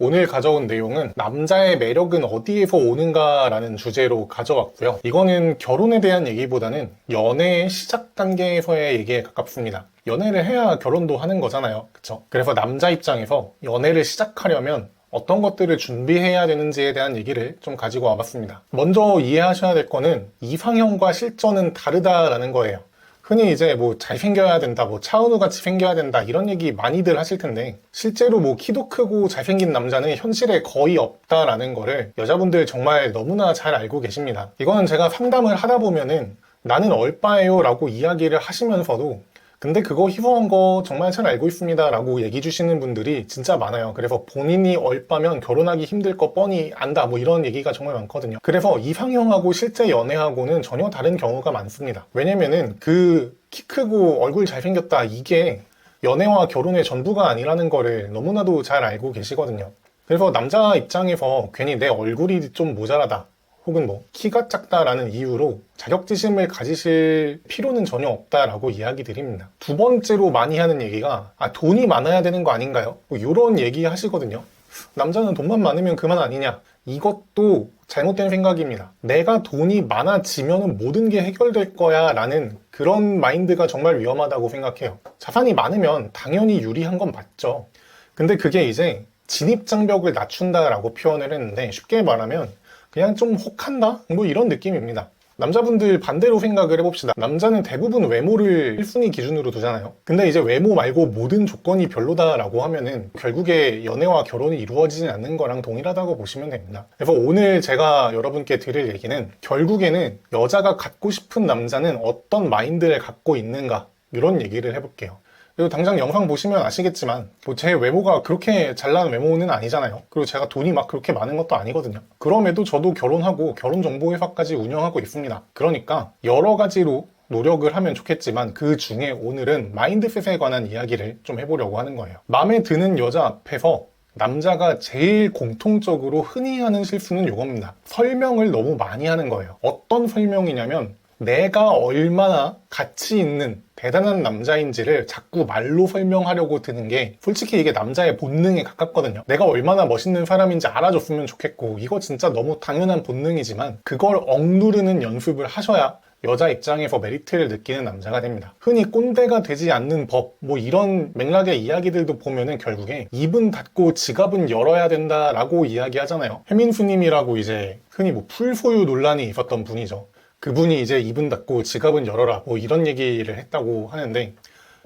오늘 가져온 내용은 남자의 매력은 어디에서 오는가 라는 주제로 가져왔고요. 이거는 결혼에 대한 얘기보다는 연애의 시작 단계에서의 얘기에 가깝습니다. 연애를 해야 결혼도 하는 거잖아요. 그쵸? 그래서 남자 입장에서 연애를 시작하려면 어떤 것들을 준비해야 되는지에 대한 얘기를 좀 가지고 와봤습니다. 먼저 이해하셔야 될 거는 이상형과 실전은 다르다라는 거예요. 흔히 이제 뭐 잘생겨야 된다, 뭐 차은우 같이 생겨야 된다 이런 얘기 많이들 하실 텐데 실제로 뭐 키도 크고 잘생긴 남자는 현실에 거의 없다라는 거를 여자분들 정말 너무나 잘 알고 계십니다. 이거는 제가 상담을 하다 보면은 나는 얼빠예요 라고 이야기를 하시면서도 근데 그거 희소한 거 정말 잘 알고 있습니다 라고 얘기 주시는 분들이 진짜 많아요. 그래서 본인이 얼빠면 결혼하기 힘들 거 뻔히 안다 뭐 이런 얘기가 정말 많거든요. 그래서 이상형하고 실제 연애하고는 전혀 다른 경우가 많습니다. 왜냐면은 그 키 크고 얼굴 잘생겼다 이게 연애와 결혼의 전부가 아니라는 거를 너무나도 잘 알고 계시거든요. 그래서 남자 입장에서 괜히 내 얼굴이 좀 모자라다 혹은 뭐 키가 작다라는 이유로 자격지심을 가지실 필요는 전혀 없다라고 이야기 드립니다. 두 번째로 많이 하는 얘기가 돈이 많아야 되는 거 아닌가요? 뭐 이런 얘기 하시거든요. 남자는 돈만 많으면 그만 아니냐? 이것도 잘못된 생각입니다. 내가 돈이 많아지면 모든 게 해결될 거야 라는 그런 마인드가 정말 위험하다고 생각해요. 자산이 많으면 당연히 유리한 건 맞죠. 근데 그게 이제 진입장벽을 낮춘다라고 표현을 했는데 쉽게 말하면 그냥 좀 혹한다? 뭐 이런 느낌입니다. 남자분들 반대로 생각을 해봅시다. 남자는 대부분 외모를 1순위 기준으로 두잖아요. 근데 이제 외모 말고 모든 조건이 별로다라고 하면은 결국에 연애와 결혼이 이루어지지 않는 거랑 동일하다고 보시면 됩니다. 그래서 오늘 제가 여러분께 드릴 얘기는 결국에는 여자가 갖고 싶은 남자는 어떤 마인드를 갖고 있는가 이런 얘기를 해볼게요. 그리고 당장 영상 보시면 아시겠지만 제 외모가 그렇게 잘난 외모는 아니잖아요. 그리고 제가 돈이 막 그렇게 많은 것도 아니거든요. 그럼에도 저도 결혼하고 결혼정보회사까지 운영하고 있습니다. 그러니까 여러 가지로 노력을 하면 좋겠지만 그 중에 오늘은 마인드셋에 관한 이야기를 좀 해보려고 하는 거예요. 마음에 드는 여자 앞에서 남자가 제일 공통적으로 흔히 하는 실수는 이겁니다. 설명을 너무 많이 하는 거예요. 어떤 설명이냐면 내가 얼마나 가치 있는 대단한 남자인지를 자꾸 말로 설명하려고 드는 게 솔직히 이게 남자의 본능에 가깝거든요. 내가 얼마나 멋있는 사람인지 알아줬으면 좋겠고 이거 진짜 너무 당연한 본능이지만 그걸 억누르는 연습을 하셔야 여자 입장에서 메리트를 느끼는 남자가 됩니다. 흔히 꼰대가 되지 않는 법, 뭐 이런 맥락의 이야기들도 보면은 결국에 입은 닫고 지갑은 열어야 된다라고 이야기하잖아요. 해민수님이라고 이제 흔히 뭐 풀소유 논란이 있었던 분이죠. 그분이 이제 입은 닫고 지갑은 열어라 뭐 이런 얘기를 했다고 하는데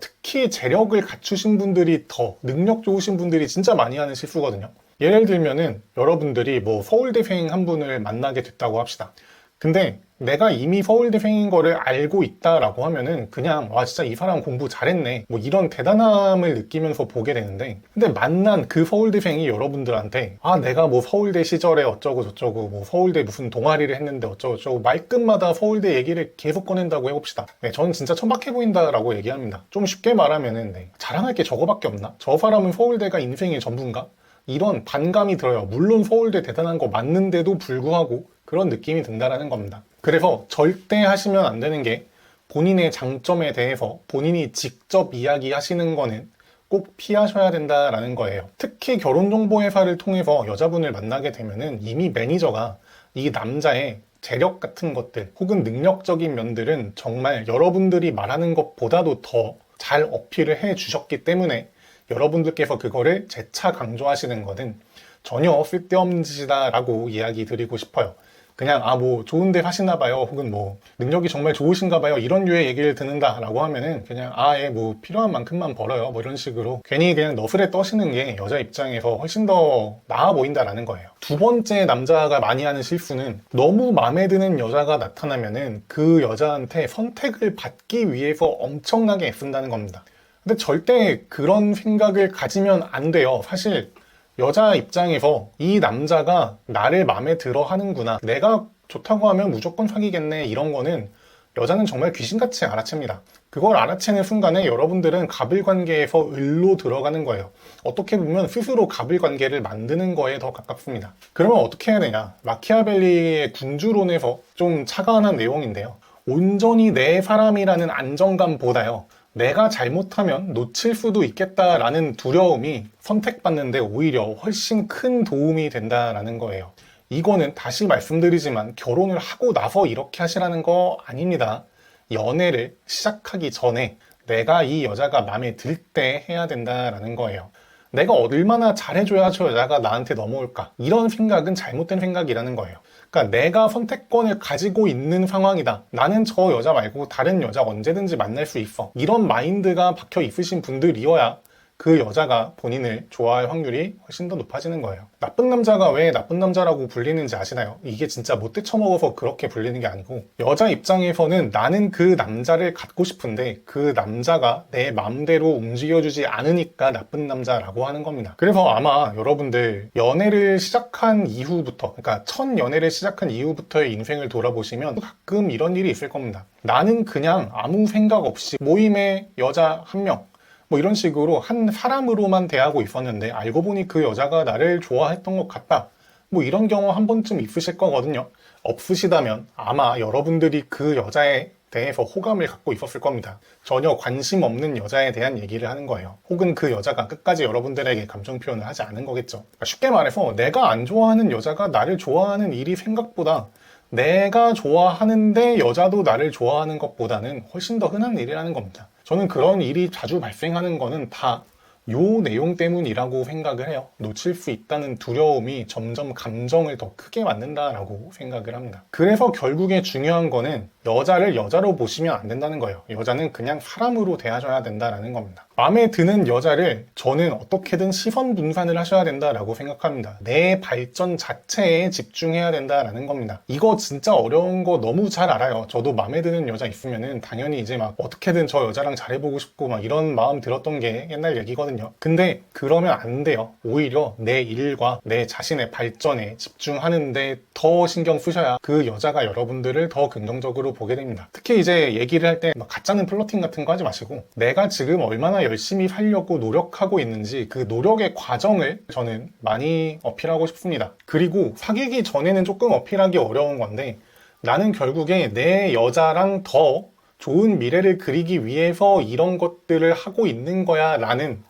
특히 재력을 갖추신 분들이 더 능력 좋으신 분들이 진짜 많이 하는 실수거든요. 예를 들면은 여러분들이 뭐 서울대생 한 분을 만나게 됐다고 합시다. 근데 내가 이미 서울대생인 거를 알고 있다라고 하면은 그냥 와 진짜 이 사람 공부 잘했네 뭐 이런 대단함을 느끼면서 보게 되는데 근데 만난 그 서울대생이 여러분들한테 내가 뭐 서울대 시절에 어쩌고 저쩌고 뭐 서울대 무슨 동아리를 했는데 어쩌고 저쩌고 말끝마다 서울대 얘기를 계속 꺼낸다고 해봅시다. 네, 저는 진짜 천박해 보인다라고 얘기합니다. 좀 쉽게 말하면은 자랑할 게 저거밖에 없나? 저 사람은 서울대가 인생의 전부인가? 이런 반감이 들어요. 물론 서울대 대단한 거 맞는데도 불구하고 그런 느낌이 든다라는 겁니다. 그래서 절대 하시면 안 되는 게 본인의 장점에 대해서 본인이 직접 이야기하시는 거는 꼭 피하셔야 된다라는 거예요. 특히 결혼정보회사를 통해서 여자분을 만나게 되면은 이미 매니저가 이 남자의 재력 같은 것들 혹은 능력적인 면들은 정말 여러분들이 말하는 것보다도 더 잘 어필을 해 주셨기 때문에 여러분들께서 그거를 재차 강조하시는 거는 전혀 쓸데없는 짓이다 라고 이야기 드리고 싶어요. 그냥 뭐 좋은데 하시나 봐요 혹은 뭐 능력이 정말 좋으신가 봐요 이런 류의 얘기를 듣는다 라고 하면은 그냥 뭐 필요한 만큼만 벌어요 뭐 이런 식으로 괜히 그냥 너스레 떠시는 게 여자 입장에서 훨씬 더 나아 보인다라는 거예요. 두 번째 남자가 많이 하는 실수는 너무 마음에 드는 여자가 나타나면은 그 여자한테 선택을 받기 위해서 엄청나게 애쓴다는 겁니다. 근데 절대 그런 생각을 가지면 안 돼요. 사실 여자 입장에서 이 남자가 나를 마음에 들어 하는구나 내가 좋다고 하면 무조건 사귀겠네 이런 거는 여자는 정말 귀신같이 알아챕니다. 그걸 알아채는 순간에 여러분들은 갑을관계에서 을로 들어가는 거예요. 어떻게 보면 스스로 갑을관계를 만드는 거에 더 가깝습니다. 그러면 어떻게 해야 되냐? 마키아벨리의 군주론에서 좀 차가운 내용인데요. 온전히 내 사람이라는 안정감보다요 내가 잘못하면 놓칠 수도 있겠다라는 두려움이 선택받는데 오히려 훨씬 큰 도움이 된다라는 거예요. 이거는 다시 말씀드리지만 결혼을 하고 나서 이렇게 하시라는 거 아닙니다. 연애를 시작하기 전에 내가 이 여자가 마음에 들 때 해야 된다라는 거예요. 내가 얼마나 잘해줘야 저 여자가 나한테 넘어올까? 이런 생각은 잘못된 생각이라는 거예요. 그러니까 내가 선택권을 가지고 있는 상황이다. 나는 저 여자 말고 다른 여자 언제든지 만날 수 있어. 이런 마인드가 박혀 있으신 분들이어야 그 여자가 본인을 좋아할 확률이 훨씬 더 높아지는 거예요. 나쁜 남자가 왜 나쁜 남자라고 불리는지 아시나요? 이게 진짜 못돼 처먹어서 그렇게 불리는 게 아니고, 여자 입장에서는 나는 그 남자를 갖고 싶은데 그 남자가 내 마음대로 움직여주지 않으니까 나쁜 남자라고 하는 겁니다. 그래서 아마 여러분들 연애를 시작한 이후부터, 그러니까 첫 연애를 시작한 이후부터의 인생을 돌아보시면 가끔 이런 일이 있을 겁니다. 나는 그냥 아무 생각 없이 모임에 여자 한 명, 뭐 이런 식으로 한 사람으로만 대하고 있었는데 알고 보니 그 여자가 나를 좋아했던 것 같다. 뭐 이런 경우 한 번쯤 있으실 거거든요. 없으시다면 아마 여러분들이 그 여자에 대해서 호감을 갖고 있었을 겁니다. 전혀 관심 없는 여자에 대한 얘기를 하는 거예요. 혹은 그 여자가 끝까지 여러분들에게 감정 표현을 하지 않은 거겠죠. 그러니까 쉽게 말해서 내가 안 좋아하는 여자가 나를 좋아하는 일이 생각보다 내가 좋아하는데 여자도 나를 좋아하는 것보다는 훨씬 더 흔한 일이라는 겁니다. 저는 그런 일이 자주 발생하는 거는 다 요 내용 때문이라고 생각을 해요. 놓칠 수 있다는 두려움이 점점 감정을 더 크게 만든다라고 생각을 합니다. 그래서 결국에 중요한 거는 여자를 여자로 보시면 안 된다는 거예요. 여자는 그냥 사람으로 대하셔야 된다라는 겁니다. 마음에 드는 여자를 저는 어떻게든 시선 분산을 하셔야 된다라고 생각합니다. 내 발전 자체에 집중해야 된다라는 겁니다. 이거 진짜 어려운 거 너무 잘 알아요. 저도 마음에 드는 여자 있으면은 당연히 이제 막 어떻게든 저 여자랑 잘해보고 싶고 막 이런 마음 들었던 게 옛날 얘기거든요. 근데 그러면 안 돼요. 오히려 내 일과 내 자신의 발전에 집중하는데 더 신경 쓰셔야 그 여자가 여러분들을 더 긍정적으로 보게 됩니다. 특히 이제 얘기를 할 때 가짜는 플러팅 같은 거 하지 마시고 내가 지금 얼마나 열심히 살려고 노력하고 있는지 그 노력의 과정을 저는 많이 어필하고 싶습니다. 그리고 사귀기 전에는 조금 어필하기 어려운 건데 나는 결국에 내 여자랑 더 좋은 미래를 그리기 위해서 이런 것들을 하고 있는 거야 라는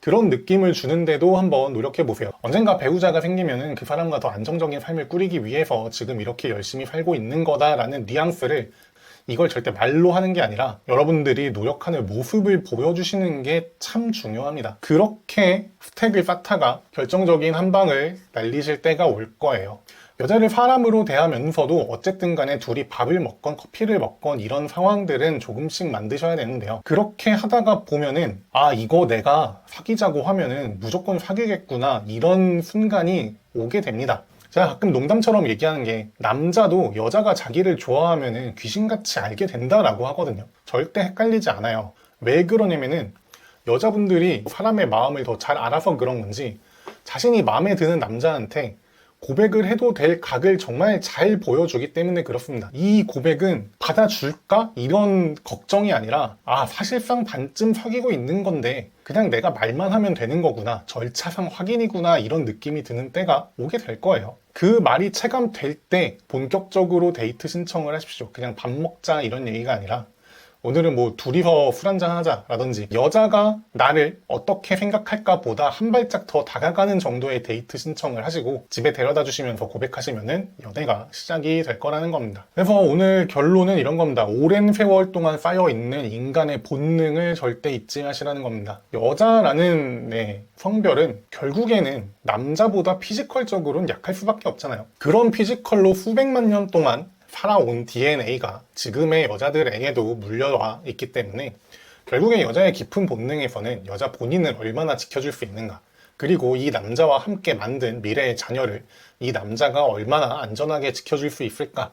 그런 느낌을 주는데도 한번 노력해보세요. 언젠가 배우자가 생기면은 그 사람과 더 안정적인 삶을 꾸리기 위해서 지금 이렇게 열심히 살고 있는 거다라는 뉘앙스를 이걸 절대 말로 하는 게 아니라 여러분들이 노력하는 모습을 보여주시는 게 참 중요합니다. 그렇게 스택을 쌓다가 결정적인 한 방을 날리실 때가 올 거예요. 여자를 사람으로 대하면서도 어쨌든 간에 둘이 밥을 먹건 커피를 먹건 이런 상황들은 조금씩 만드셔야 되는데요. 그렇게 하다가 보면은 아 이거 내가 사귀자고 하면은 무조건 사귀겠구나 이런 순간이 오게 됩니다. 제가 가끔 농담처럼 얘기하는 게 남자도 여자가 자기를 좋아하면은 귀신같이 알게 된다라고 하거든요. 절대 헷갈리지 않아요. 왜 그러냐면은 여자분들이 사람의 마음을 더 잘 알아서 그런 건지 자신이 마음에 드는 남자한테 고백을 해도 될 각을 정말 잘 보여주기 때문에 그렇습니다. 이 고백은 받아줄까? 이런 걱정이 아니라 아 사실상 반쯤 사귀고 있는 건데 그냥 내가 말만 하면 되는 거구나, 절차상 확인이구나 이런 느낌이 드는 때가 오게 될 거예요. 그 말이 체감될 때 본격적으로 데이트 신청을 하십시오. 그냥 밥 먹자 이런 얘기가 아니라 오늘은 뭐 둘이서 술 한잔 하자 라든지 여자가 나를 어떻게 생각할까 보다 한 발짝 더 다가가는 정도의 데이트 신청을 하시고 집에 데려다 주시면서 고백하시면은 연애가 시작이 될 거라는 겁니다. 그래서 오늘 결론은 이런 겁니다. 오랜 세월 동안 쌓여있는 인간의 본능을 절대 잊지 마시라는 겁니다. 여자라는 성별은 결국에는 남자보다 피지컬적으로는 약할 수밖에 없잖아요. 그런 피지컬로 수백만 년 동안 살아온 DNA가 지금의 여자들에게도 물려와 있기 때문에 결국엔 여자의 깊은 본능에서는 여자 본인을 얼마나 지켜줄 수 있는가, 그리고 이 남자와 함께 만든 미래의 자녀를 이 남자가 얼마나 안전하게 지켜줄 수 있을까,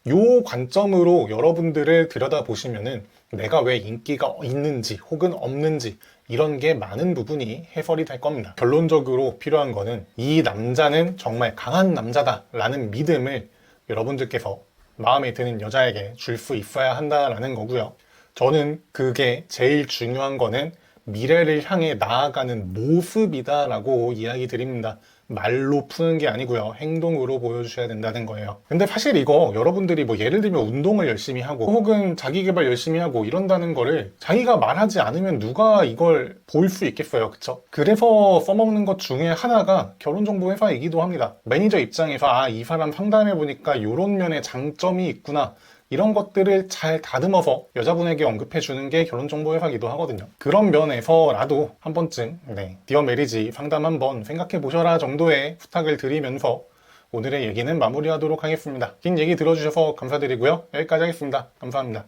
요 관점으로 여러분들을 들여다보시면은 내가 왜 인기가 있는지 혹은 없는지 이런 게 많은 부분이 해설이 될 겁니다. 결론적으로 필요한 거는 이 남자는 정말 강한 남자다 라는 믿음을 여러분들께서 마음에 드는 여자에게 줄 수 있어야 한다라는 거고요. 저는 그게 제일 중요한 거는 미래를 향해 나아가는 모습이다라고 이야기 드립니다. 말로 푸는 게 아니고요. 행동으로 보여주셔야 된다는 거예요. 근데 사실 이거 여러분들이 뭐 예를 들면 운동을 열심히 하고 혹은 자기 개발 열심히 하고 이런다는 거를 자기가 말하지 않으면 누가 이걸 볼 수 있겠어요. 그쵸? 그래서 써먹는 것 중에 하나가 결혼정보 회사이기도 합니다. 매니저 입장에서 아, 이 사람 상담해보니까 이런 면에 장점이 있구나. 이런 것들을 잘 다듬어서 여자분에게 언급해 주는 게 결혼정보 회사기도 하거든요. 그런 면에서라도 한 번쯤 디어 메리지 상담 한번 생각해 보셔라 정도의 부탁을 드리면서 오늘의 얘기는 마무리하도록 하겠습니다. 긴 얘기 들어주셔서 감사드리고요. 여기까지 하겠습니다. 감사합니다.